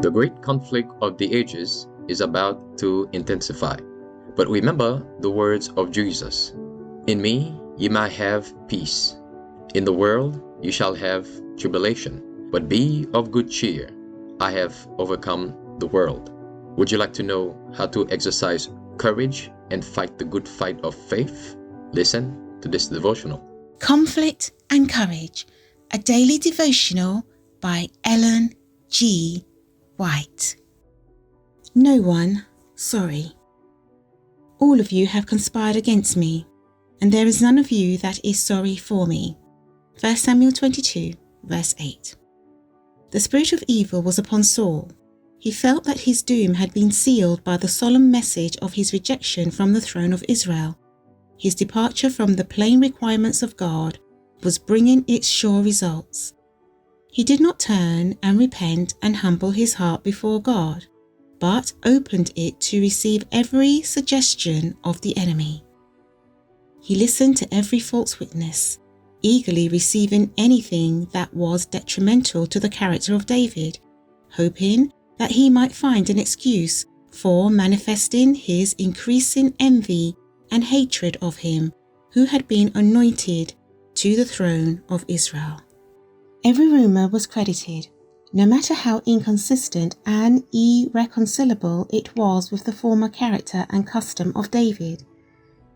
The great conflict of the ages is about to intensify. But remember the words of Jesus. In me ye might have peace. In the world you shall have tribulation. But be of good cheer. I have overcome the world. Would you like to know how to exercise courage and fight the good fight of faith? Listen to this devotional. Conflict and Courage, a daily devotional by Ellen G. White. No one sorry. All of you have conspired against me, and there is none of you that is sorry for me. 1 Samuel 22, verse 8. The spirit of evil was upon Saul. He felt that his doom had been sealed by the solemn message of his rejection from the throne of Israel. His departure from the plain requirements of God was bringing its sure results. He did not turn and repent and humble his heart before God, but opened it to receive every suggestion of the enemy. He listened to every false witness, eagerly receiving anything that was detrimental to the character of David, hoping that he might find an excuse for manifesting his increasing envy and hatred of him who had been anointed to the throne of Israel. Every rumor was credited, no matter how inconsistent and irreconcilable it was with the former character and custom of David.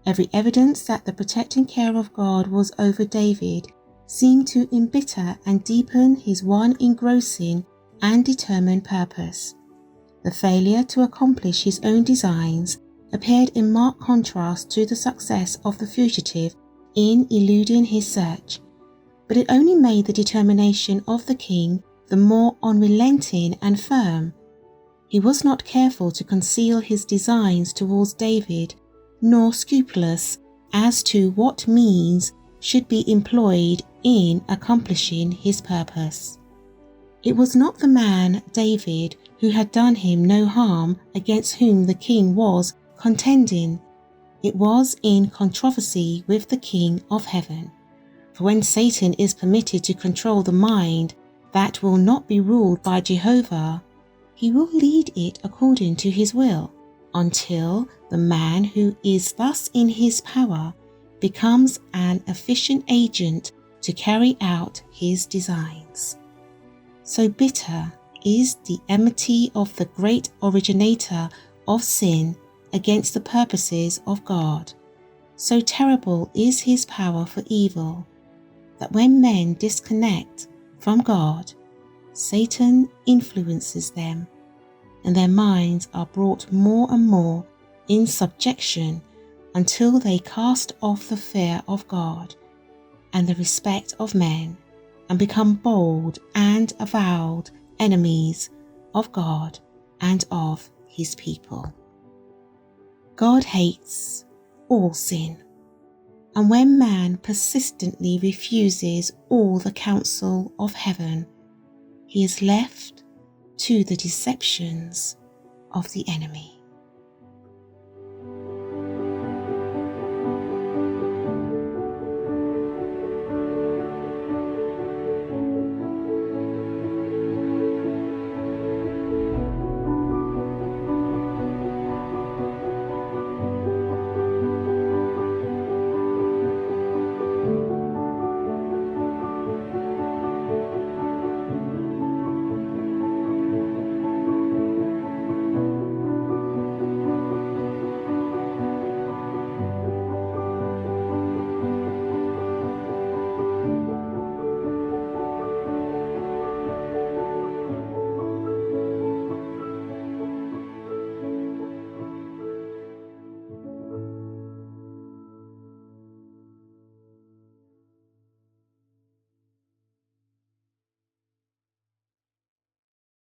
Every evidence that the protecting care of God was over David seemed to embitter and deepen his one engrossing and determined purpose. The failure to accomplish his own designs appeared in marked contrast to the success of the fugitive in eluding his search, but it only made the determination of the king the more unrelenting and firm. He was not careful to conceal his designs towards David, nor scrupulous as to what means should be employed in accomplishing his purpose. It was not the man David who had done him no harm against whom the king was contending. It was in controversy with the King of heaven. For when Satan is permitted to control the mind that will not be ruled by Jehovah, he will lead it according to his will, until the man who is thus in his power becomes an efficient agent to carry out his designs. So bitter is the enmity of the great originator of sin against the purposes of God. So terrible is his power for evil, that when men disconnect from God, Satan influences them, and their minds are brought more and more in subjection until they cast off the fear of God and the respect of men, and become bold and avowed enemies of God and of his people. God hates all sin, and when man persistently refuses all the counsel of heaven, he is left to the deceptions of the enemy.